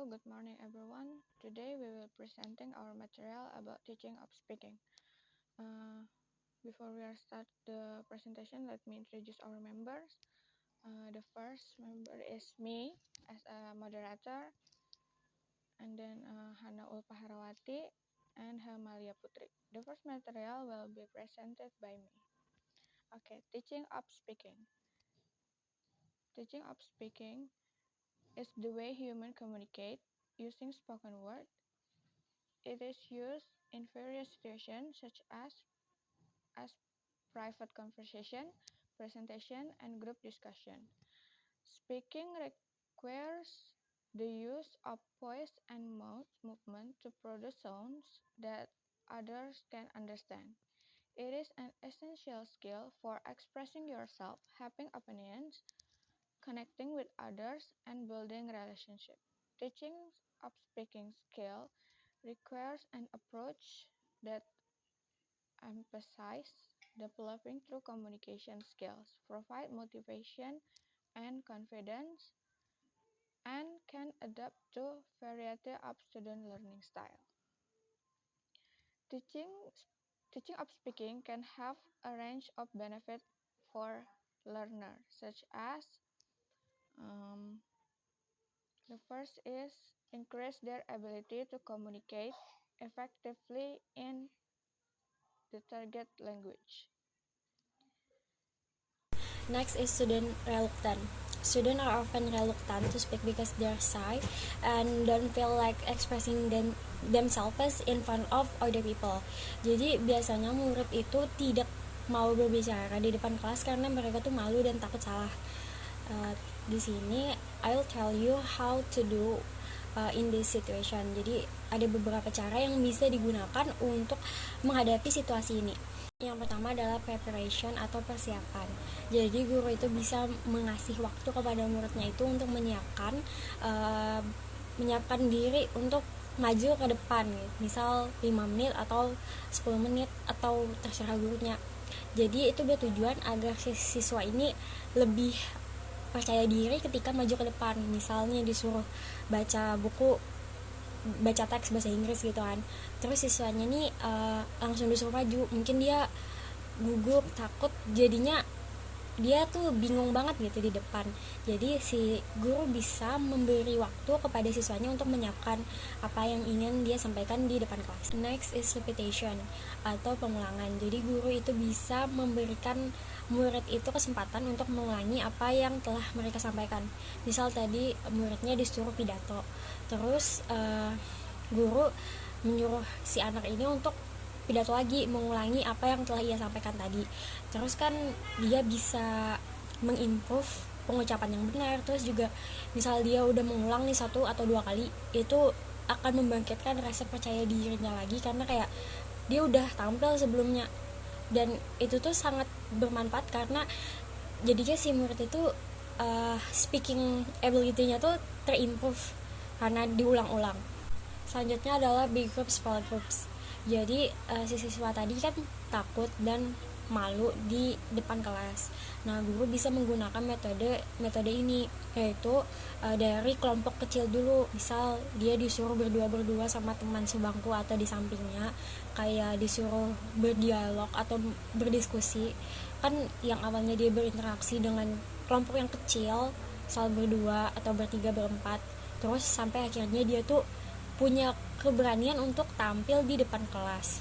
good morning everyone. Today we will presenting our material about teaching of speaking. Before we start the presentation, let me introduce our members. The first member is me as a moderator, and then Hana Ulpaharawati and Hamalia Putri. The first material will be presented by me. Okay, teaching of speaking. Teaching of speaking is the way humans communicate using spoken word. It is used in various situations such as private conversation, presentation, and group discussion. Speaking requires the use of voice and mouth movement to produce sounds that others can understand. It is an essential skill for expressing yourself, having opinions, connecting with others, and building relationships. Teaching of speaking skill requires an approach that emphasizes developing through communication skills, provide motivation and confidence, and can adapt to variety of student learning style. Teaching of speaking can have a range of benefits for learners, such as the first is increase their ability to communicate effectively in the target language. Next is student reluctant. Students are often reluctant to speak because they're shy and don't feel like expressing themselves in front of other people. Jadi biasanya murid itu tidak mau berbicara di depan kelas karena mereka tuh malu dan takut salah. Di sini I'll tell you how to do in this situation. Jadi ada beberapa cara yang bisa digunakan untuk menghadapi situasi ini. Yang pertama adalah preparation atau persiapan. Jadi guru itu bisa mengasih waktu kepada muridnya itu untuk menyiapkan diri untuk maju ke depan, misal 5 menit atau 10 menit atau terserah gurunya. Jadi itu bertujuan agar siswa ini lebih percaya diri ketika maju ke depan. Misalnya disuruh baca buku, baca teks bahasa Inggris gitu kan, terus siswanya nih langsung disuruh maju, mungkin dia gugup, takut, jadinya dia tuh bingung banget gitu di depan. Jadi si guru bisa memberi waktu kepada siswanya untuk menyiapkan apa yang ingin dia sampaikan di depan kelas. Next is repetition atau pengulangan. Jadi guru itu bisa memberikan murid itu kesempatan untuk mengulangi apa yang telah mereka sampaikan. Misal tadi muridnya disuruh pidato, terus guru menyuruh si anak ini untuk pidato lagi, mengulangi apa yang telah ia sampaikan tadi. Terus kan dia bisa mengimprove pengucapan yang benar. Terus juga misal dia udah mengulang nih 1 atau 2 kali, itu akan membangkitkan rasa percaya dirinya lagi karena kayak dia udah tampil sebelumnya. Dan itu tuh sangat bermanfaat karena jadinya si murid itu speaking ability-nya tuh terimprove karena diulang-ulang. Selanjutnya adalah big groups, small groups. Jadi si siswa tadi kan takut dan malu di depan kelas. Nah, guru bisa menggunakan metode ini, yaitu dari kelompok kecil dulu. Misal dia disuruh berdua sama teman sebangku atau di sampingnya, kayak disuruh berdialog atau berdiskusi. Kan yang awalnya dia berinteraksi dengan kelompok yang kecil, misal berdua atau bertiga, berempat, terus sampai akhirnya dia tuh punya keberanian untuk tampil di depan kelas.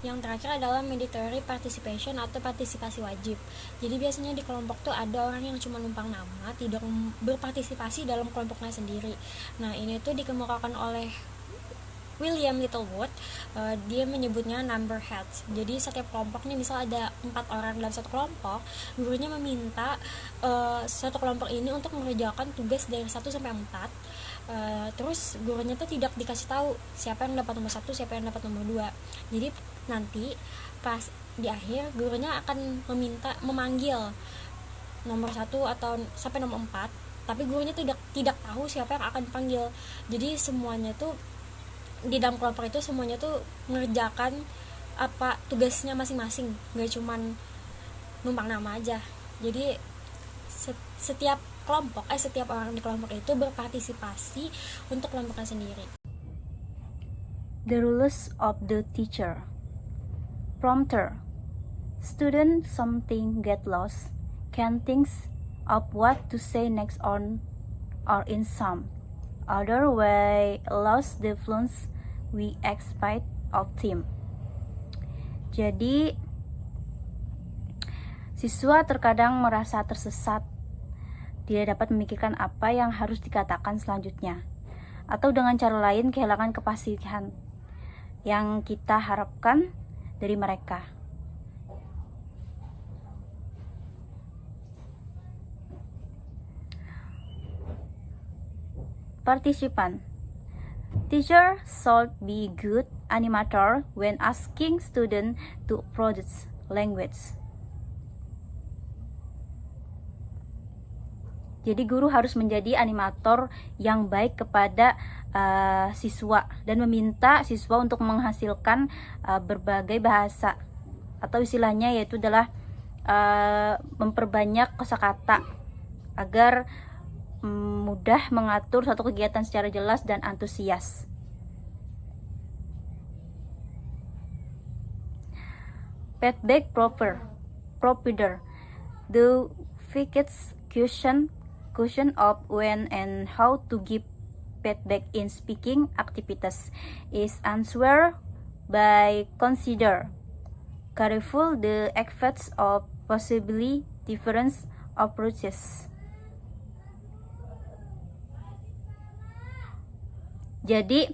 Yang terakhir adalah mandatory participation atau partisipasi wajib. Jadi biasanya di kelompok tuh ada orang yang cuma numpang nama, tidak berpartisipasi dalam kelompoknya sendiri. Nah, ini tuh dikemukakan oleh William Littlewood. Dia menyebutnya number heads. Jadi setiap kelompok nih, misal ada 4 orang dalam satu kelompok, gurunya meminta satu kelompok ini untuk mengerjakan tugas dari 1 sampai 4. Terus gurunya tuh tidak dikasih tahu siapa yang dapat nomor 1, siapa yang dapat nomor 2. Jadi nanti pas di akhir gurunya akan memanggil nomor 1 atau sampai nomor 4, tapi gurunya tidak tahu siapa yang akan dipanggil. Jadi semuanya tuh di dalam kelompok itu semuanya tuh mengerjakan apa tugasnya masing-masing, gak cuman numpang nama aja. Jadi setiap setiap orang di kelompok itu berpartisipasi untuk kelompoknya sendiri. The rules of the teacher. Prompter. Student something get lost, can think of what to say next on or in some other way lost the influence we expect of team. Jadi siswa terkadang merasa tersesat, tidak dapat memikirkan apa yang harus dikatakan selanjutnya, atau dengan cara lain kehilangan kepastian yang kita harapkan dari mereka. Participant. Teacher should be good animator when asking student to produce language. Jadi guru harus menjadi animator yang baik kepada siswa dan meminta siswa untuk menghasilkan berbagai bahasa, atau istilahnya yaitu adalah memperbanyak kosakata agar mudah mengatur satu kegiatan secara jelas dan antusias. Feedback provider. The fixed question of when and how to give feedback in speaking activities is answered by consider careful the effects of possibly different approaches. Jadi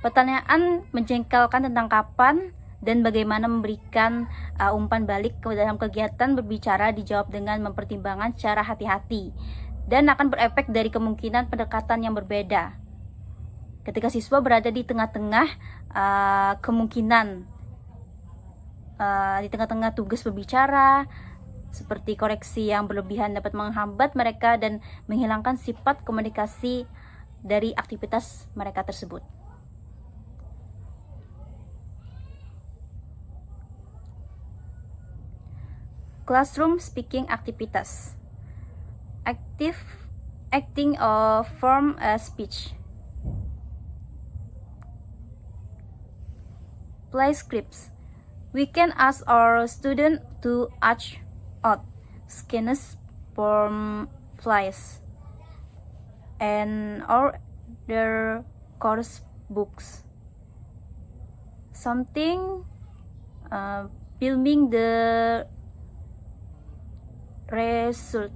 pertanyaan menjengkelkan tentang kapan dan bagaimana memberikan umpan balik ke dalam kegiatan berbicara dijawab dengan mempertimbangkan secara hati-hati dan akan berefek dari kemungkinan pendekatan yang berbeda. Ketika siswa berada di tengah-tengah kemungkinan di tengah-tengah tugas berbicara, seperti koreksi yang berlebihan dapat menghambat mereka dan menghilangkan sifat komunikasi dari aktivitas mereka tersebut. Classroom speaking activities. Acting of form a speech. Play scripts. We can ask our student to act out skins from flies and or their course books. Something filming the result.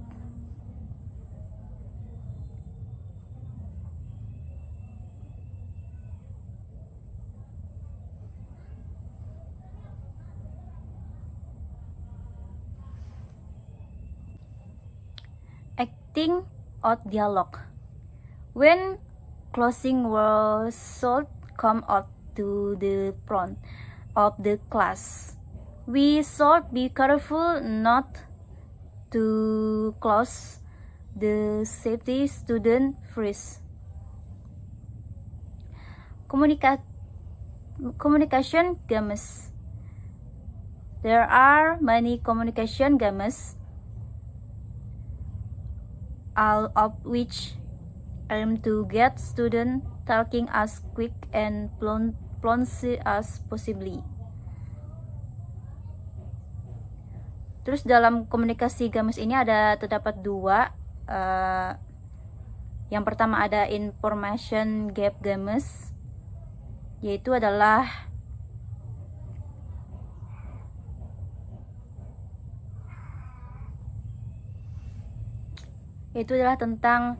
Acting out dialogue. When closing words should come out to the front of the class, we should be careful not to close the safety student first. Communication games. There are many communication games, all of which aim to get students talking as quick and blunt as possibly. Terus dalam komunikasi games ini terdapat dua. Yang pertama ada information gap games, yaitu adalah tentang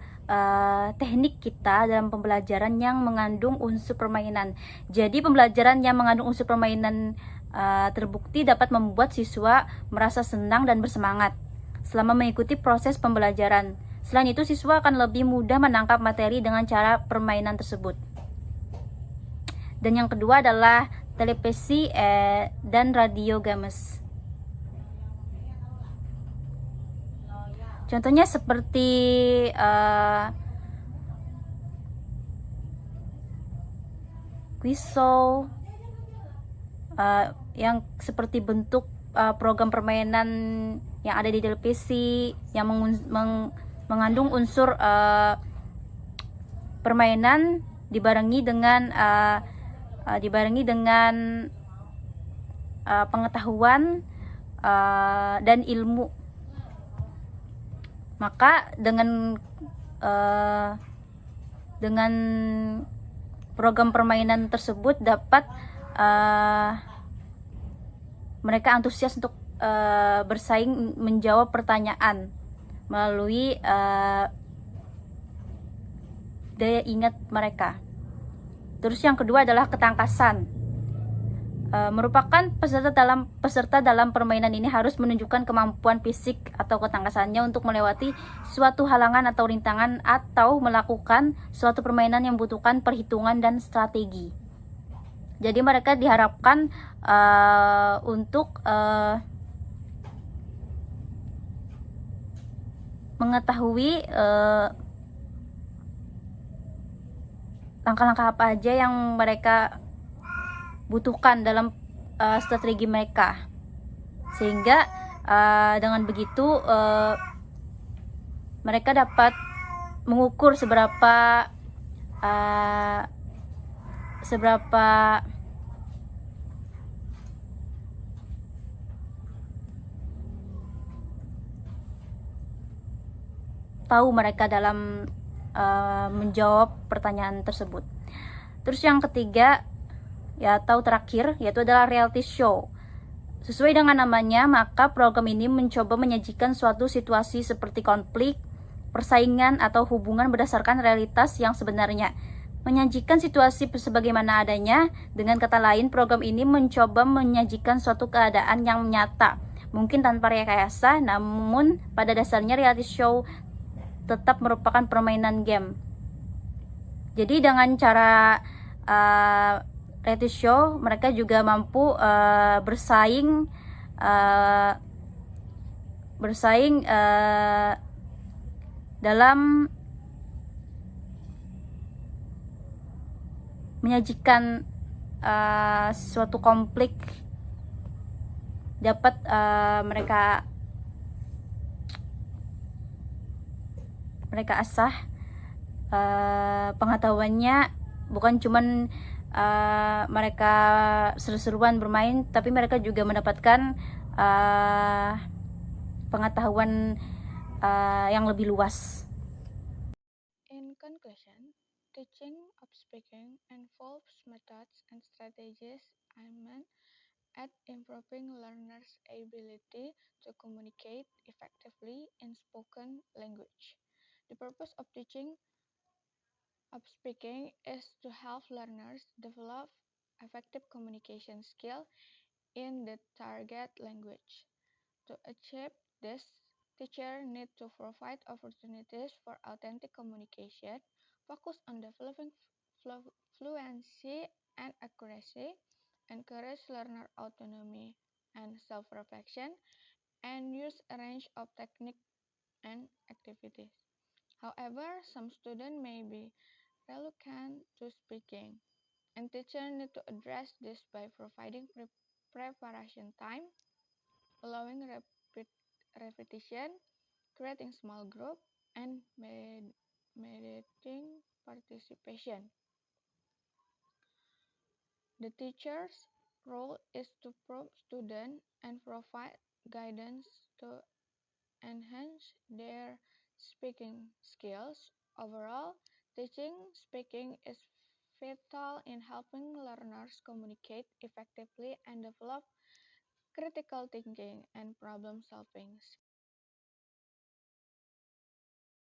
teknik kita dalam pembelajaran yang mengandung unsur permainan. Jadi pembelajaran yang mengandung unsur permainan terbukti dapat membuat siswa merasa senang dan bersemangat selama mengikuti proses pembelajaran. Selain itu, siswa akan lebih mudah menangkap materi dengan cara permainan tersebut. Dan yang kedua adalah televisi dan radio games. Contohnya seperti quiz show, yang seperti bentuk program permainan yang ada di televisi yang mengandung unsur permainan dibarengi dengan pengetahuan dan ilmu. Maka dengan program permainan tersebut dapat mereka antusias untuk bersaing menjawab pertanyaan melalui daya ingat mereka. Terus yang kedua adalah ketangkasan. Merupakan peserta dalam permainan ini harus menunjukkan kemampuan fisik atau ketangkasannya untuk melewati suatu halangan atau rintangan atau melakukan suatu permainan yang membutuhkan perhitungan dan strategi. Jadi mereka diharapkan untuk mengetahui langkah-langkah apa aja yang mereka butuhkan dalam strategi mereka, sehingga dengan begitu mereka dapat mengukur seberapa tahu mereka dalam menjawab pertanyaan tersebut. Terus yang ketiga atau terakhir yaitu adalah reality show. Sesuai dengan namanya, maka program ini mencoba menyajikan suatu situasi seperti konflik, persaingan, atau hubungan berdasarkan realitas yang sebenarnya. Menyajikan situasi sebagaimana adanya, dengan kata lain, program ini mencoba menyajikan suatu keadaan yang nyata, mungkin tanpa rekayasa, namun pada dasarnya reality show tetap merupakan permainan game. Jadi dengan cara reality show, mereka juga mampu bersaing dalam menyajikan suatu konflik, dapat mereka asah pengetahuannya, bukan cuman mereka seru-seruan bermain, tapi mereka juga mendapatkan pengetahuan yang lebih luas. In conclusion, teaching of speaking involves methods and strategies aimed at improving learners' ability to communicate effectively in spoken language. The purpose of teaching of speaking is to help learners develop effective communication skill in the target language. To achieve this, teachers need to provide opportunities for authentic communication, focus on developing fluency and accuracy, encourage learner autonomy and self-reflection, and use a range of techniques and activities. However, some students may be reluctant to speaking, and teachers need to address this by providing preparation time, allowing repetition, creating small group, and mediating participation. The teacher's role is to probe students and provide guidance to enhance their speaking skills. Overall, teaching speaking is vital in helping learners communicate effectively and develop critical thinking and problem-solving